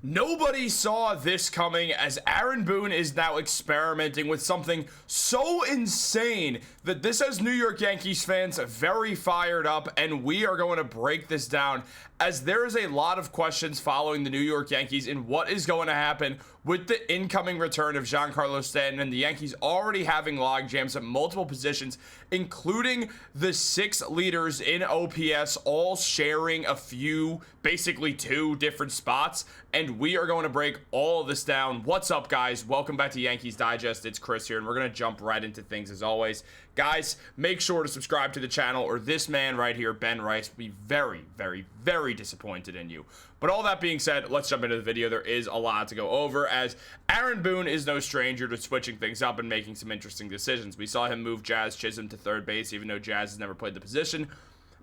Nobody saw this coming, as Aaron Boone is now experimenting with something so insane that this has New York Yankees fans very fired up, and we are going to break this down, as there is a lot of questions following the New York Yankees in what is going to happen with the incoming return of Giancarlo Stanton, and the Yankees already having log jams at multiple positions, including the 6 leaders in OPS, all sharing a few, basically 2 different spots, and we are going to break all of this down. What's up, guys? Welcome back to Yankees Digest. It's Chris here, and we're going to jump right into things as always. Guys, make sure to subscribe to the channel, or this man right here, Ben Rice, will be very, very, very disappointed in you. But all that being said, let's jump into the video. There is a lot to go over, as Aaron Boone is no stranger to switching things up and making some interesting decisions. We saw him move Jazz Chisholm to third base, even though Jazz has never played the position,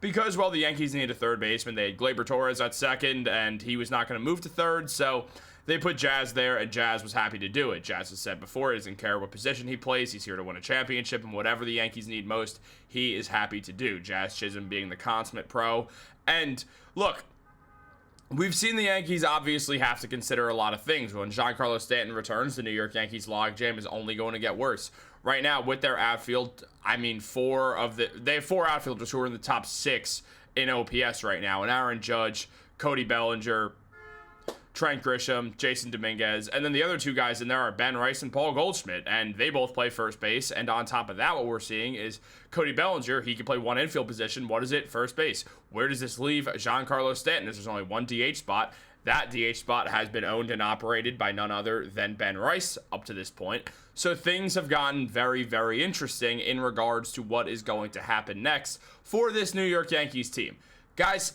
because, well, the Yankees needed a third baseman. They had Gleyber Torres at second, and he was not going to move to third, so they put Jazz there, and Jazz was happy to do it. Jazz has said before, he doesn't care what position he plays. He's here to win a championship, and whatever the Yankees need most, he is happy to do. Jazz Chisholm being the consummate pro. And look, we've seen the Yankees obviously have to consider a lot of things. When Giancarlo Stanton returns, the New York Yankees logjam is only going to get worse. Right now, with their outfield, I mean, they have 4 outfielders who are in the top 6 in OPS right now. And Aaron Judge, Cody Bellinger, Trent Grisham, Jason Dominguez, and then the other 2 guys in there are Ben Rice and Paul Goldschmidt, and they both play first base. And on top of that, what we're seeing is Cody Bellinger, he can play one infield position. What is it? First base. Where does this leave Giancarlo Stanton? There's only one DH spot. That DH spot has been owned and operated by none other than Ben Rice up to this point. So things have gotten very, very interesting in regards to what is going to happen next for this New York Yankees team. Guys,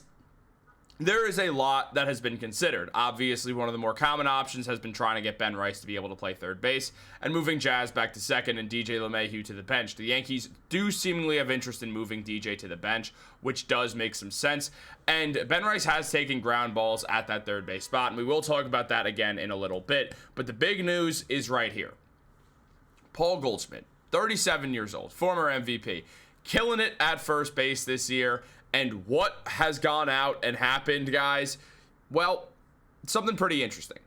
there is a lot that has been considered. Obviously, one of the more common options has been trying to get Ben Rice to be able to play third base and moving Jazz back to second and DJ LeMahieu to the bench. The Yankees do seemingly have interest in moving DJ to the bench, which does make some sense. And Ben Rice has taken ground balls at that third base spot, and we will talk about that again in a little bit. But the big news is right here. Paul Goldschmidt, 37 years old, former MVP, killing it at first base this year. And what has gone out and happened, guys? Well, something pretty interesting.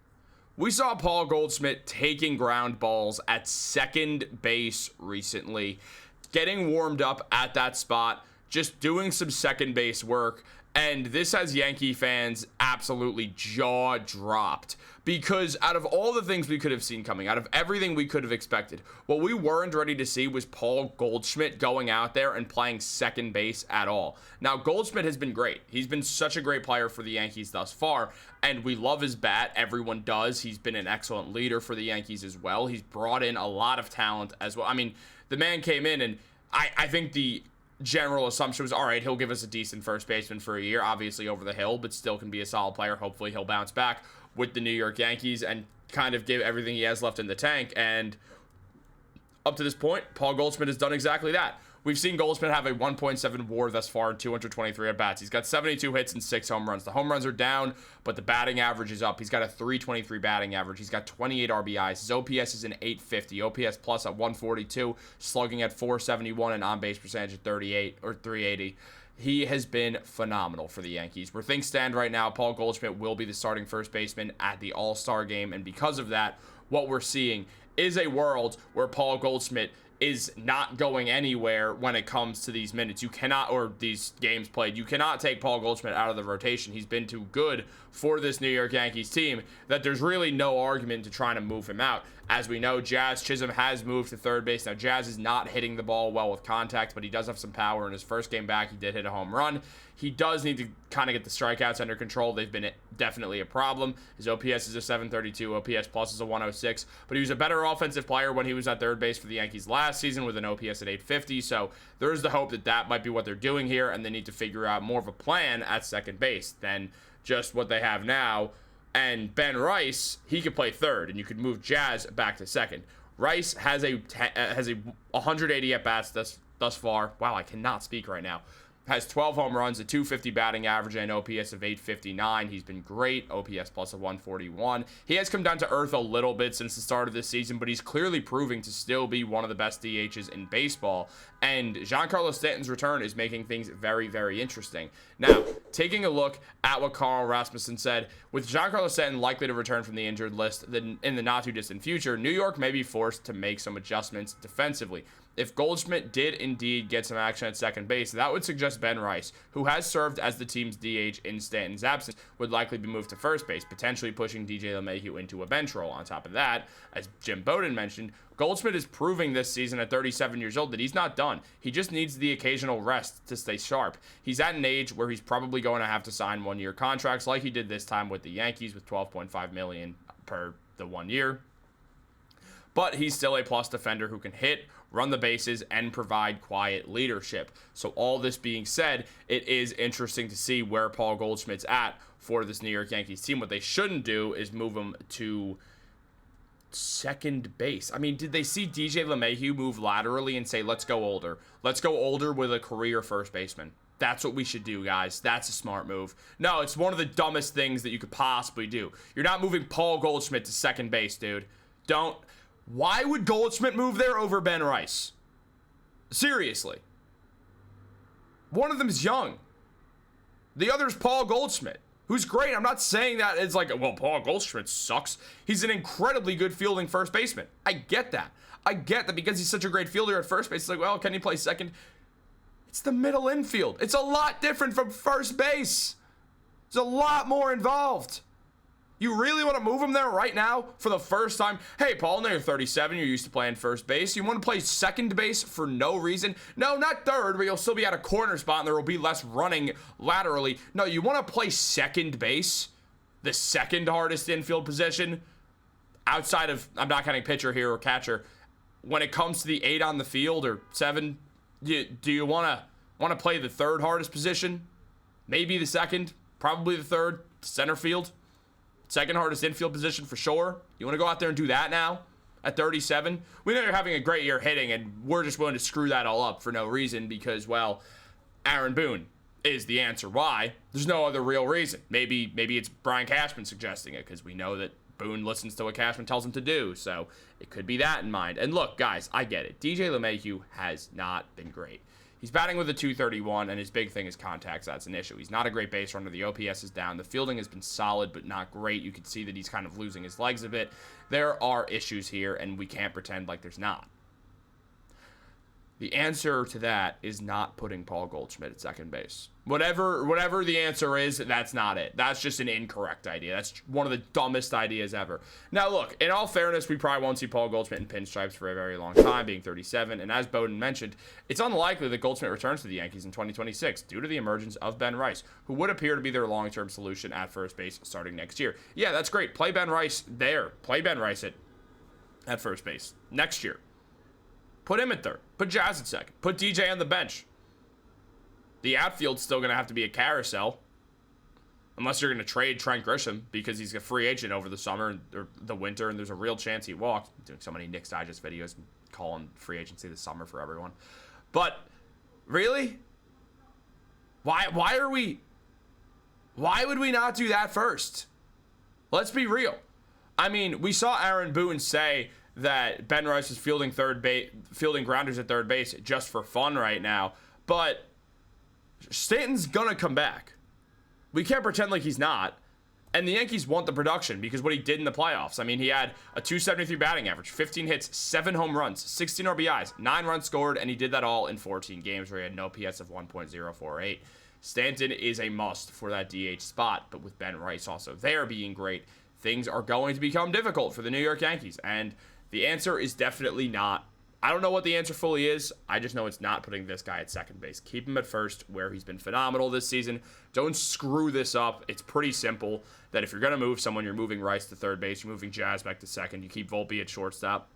We saw Paul Goldschmidt taking ground balls at second base recently, getting warmed up at that spot, just doing some second base work. And this has Yankee fans absolutely jaw dropped, because out of all the things we could have seen coming, out of everything we could have expected, what we weren't ready to see was Paul Goldschmidt going out there and playing second base at all. Now, Goldschmidt has been great. He's been such a great player for the Yankees thus far, and we love his bat. Everyone does. He's been an excellent leader for the Yankees as well. He's brought in a lot of talent as well. I mean, the man came in, and I think the general assumption was, all right, he'll give us a decent first baseman for a year, obviously over the hill, but still can be a solid player. Hopefully he'll bounce back with the New York Yankees and kind of give everything he has left in the tank. And up to this point, Paul Goldschmidt has done exactly that. We've seen Goldschmidt have a 1.7 WAR thus far in 223 at-bats. He's got 72 hits and 6 home runs. The home runs are down, but the batting average is up. He's got a 323 batting average. He's got 28 RBIs. His OPS is an 850. OPS plus at 142, slugging at 471, and on-base percentage at 38 or 380. He has been phenomenal for the Yankees. Where things stand right now, Paul Goldschmidt will be the starting first baseman at the All-Star game, and because of that, what we're seeing is a world where Paul Goldschmidt is not going anywhere when it comes to these minutes. You cannot, or these games played, you cannot take Paul Goldschmidt out of the rotation. He's been too good for this New York Yankees team that there's really no argument to trying to move him out. As we know, Jazz Chisholm has moved to third base. Now, Jazz is not hitting the ball well with contact, but he does have some power. In his first game back, he did hit a home run. He does need to kind of get the strikeouts under control. They've been definitely a problem. His OPS is a 732, OPS plus is a 106, but he was a better offensive player when he was at third base for the Yankees last season with an OPS at 850, so there is the hope that that might be what they're doing here, and they need to figure out more of a plan at second base than just what they have now. And Ben Rice, he could play third, and you could move Jazz back to second. Rice has a 180 at-bats thus far. Wow, I cannot speak right now. Has 12 home runs, a 250 batting average, and an OPS of 859. He's been great. OPS plus a 141. He has come down to earth a little bit since the start of this season, but he's clearly proving to still be one of the best DHs in baseball. And Giancarlo Stanton's return is making things very, very interesting. Now, taking a look at what Carl Rasmussen said, with Giancarlo Stanton likely to return from the injured list in the not-too-distant future, New York may be forced to make some adjustments defensively. If Goldschmidt did indeed get some action at second base, that would suggest Ben Rice, who has served as the team's DH in Stanton's absence, would likely be moved to first base, potentially pushing DJ LeMahieu into a bench role. On top of that, as Jim Bowden mentioned, Goldschmidt is proving this season at 37 years old that he's not done. He just needs the occasional rest to stay sharp. He's at an age where he's probably going to have to sign one-year contracts like he did this time with the Yankees with $12.5 million per the 1 year. But he's still a plus defender who can hit, run the bases, and provide quiet leadership. So all this being said, it is interesting to see where Paul Goldschmidt's at for this New York Yankees team. What they shouldn't do is move him to second base. I mean, did they see DJ LeMahieu move laterally and say, let's go older? Let's go older with a career first baseman. That's what we should do, guys. That's a smart move. No, it's one of the dumbest things that you could possibly do. You're not moving Paul Goldschmidt to second base, dude. Don't. Why would Goldschmidt move there over Ben Rice? Seriously. One of them is young. The other is Paul Goldschmidt, who's great. I'm not saying that it's like, well, Paul Goldschmidt sucks. He's an incredibly good fielding first baseman. I get that. I get that because he's such a great fielder at first base. It's like, well, can he play second? It's the middle infield. It's a lot different from first base. It's a lot more involved. You really want to move him there right now for the first time? Hey, Paul, now you're 37. You're used to playing first base. You want to play second base for no reason? No, not third, but you'll still be at a corner spot and there will be less running laterally. No, you want to play second base, the second hardest infield position outside of, I'm not counting pitcher here or catcher. When it comes to the 8 on the field or 7, do you want to play the third hardest position? Maybe the second, probably the third, center field. Second hardest infield position for sure. You want to go out there and do that now at 37? We know you're having a great year hitting, and we're just willing to screw that all up for no reason because, well, Aaron Boone is the answer. Why? There's no other real reason. Maybe it's Brian Cashman suggesting it because we know that Boone listens to what Cashman tells him to do, so it could be that in mind. And look, guys, I get it. DJ LeMahieu has not been great. He's batting with a 231, and his big thing is contacts. That's an issue. He's not a great base runner. The OPS is down. The fielding has been solid, but not great. You can see that he's kind of losing his legs a bit. There are issues here, and we can't pretend like there's not. The answer to that is not putting Paul Goldschmidt at second base. Whatever the answer is, that's not it. That's just an incorrect idea. That's one of the dumbest ideas ever. Now, look, in all fairness, we probably won't see Paul Goldschmidt in pinstripes for a very long time, being 37. And as Bowden mentioned, it's unlikely that Goldschmidt returns to the Yankees in 2026 due to the emergence of Ben Rice, who would appear to be their long-term solution at first base starting next year. Yeah, that's great. Play Ben Rice there. Play Ben Rice at first base next year. Put him at third. Put Jazz at second. Put DJ on the bench. The outfield's still going to have to be a carousel. Unless you're going to trade Trent Grisham because he's a free agent over the summer or the winter, and there's a real chance he walks. I'm doing so many Yankees Digest videos calling free agency this summer for everyone. But, really? Why would we not do that first? Let's be real. I mean, we saw Aaron Boone say that Ben Rice is fielding grounders at third base just for fun right now. But Stanton's going to come back. We can't pretend like he's not. And the Yankees want the production because what he did in the playoffs. I mean, he had a 273 batting average, 15 hits, 7 home runs, 16 RBIs, 9 runs scored, and he did that all in 14 games where he had an OPS of 1.048. Stanton is a must for that DH spot, but with Ben Rice also there being great, things are going to become difficult for the New York Yankees. And the answer is definitely not. I don't know what the answer fully is. I just know it's not putting this guy at second base. Keep him at first where he's been phenomenal this season. Don't screw this up. It's pretty simple that if you're going to move someone, you're moving Rice to third base. You're moving Jazz back to second. You keep Volpe at shortstop.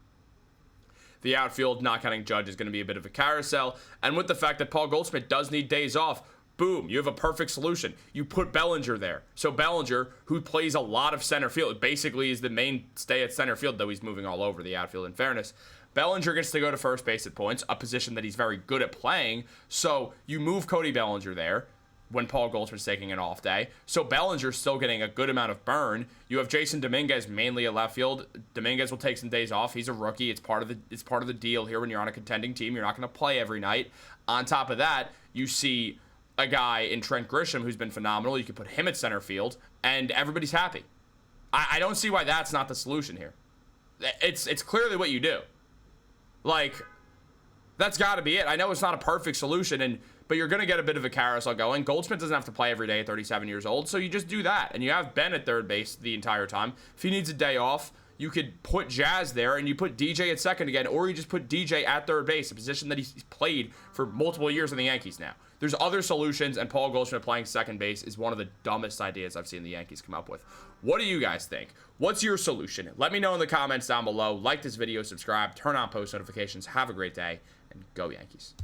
The outfield, not counting Judge, is going to be a bit of a carousel. And with the fact that Paul Goldschmidt does need days off, boom, you have a perfect solution. You put Bellinger there. So Bellinger, who plays a lot of center field, basically is the mainstay at center field, though he's moving all over the outfield in fairness. Bellinger gets to go to first base at points, a position that he's very good at playing. So you move Cody Bellinger there when Paul Goldschmidt's taking an off day. So Bellinger's still getting a good amount of burn. You have Jason Dominguez mainly at left field. Dominguez will take some days off. He's a rookie. It's part of the deal here when you're on a contending team. You're not going to play every night. On top of that, you see a guy in Trent Grisham who's been phenomenal. You could put him at center field, and everybody's happy. I don't see why that's not the solution here. It's clearly what you do. Like, that's got to be it. I know it's not a perfect solution, but you're going to get a bit of a carousel going. Goldschmidt doesn't have to play every day at 37 years old, so you just do that. And you have Ben at third base the entire time. If he needs a day off, you could put Jazz there, and you put DJ at second again, or you just put DJ at third base, a position that he's played for multiple years in the Yankees now. There's other solutions, and Paul Goldschmidt playing second base is one of the dumbest ideas I've seen the Yankees come up with. What do you guys think? What's your solution? Let me know in the comments down below. Like this video, subscribe, turn on post notifications. Have a great day, and go Yankees.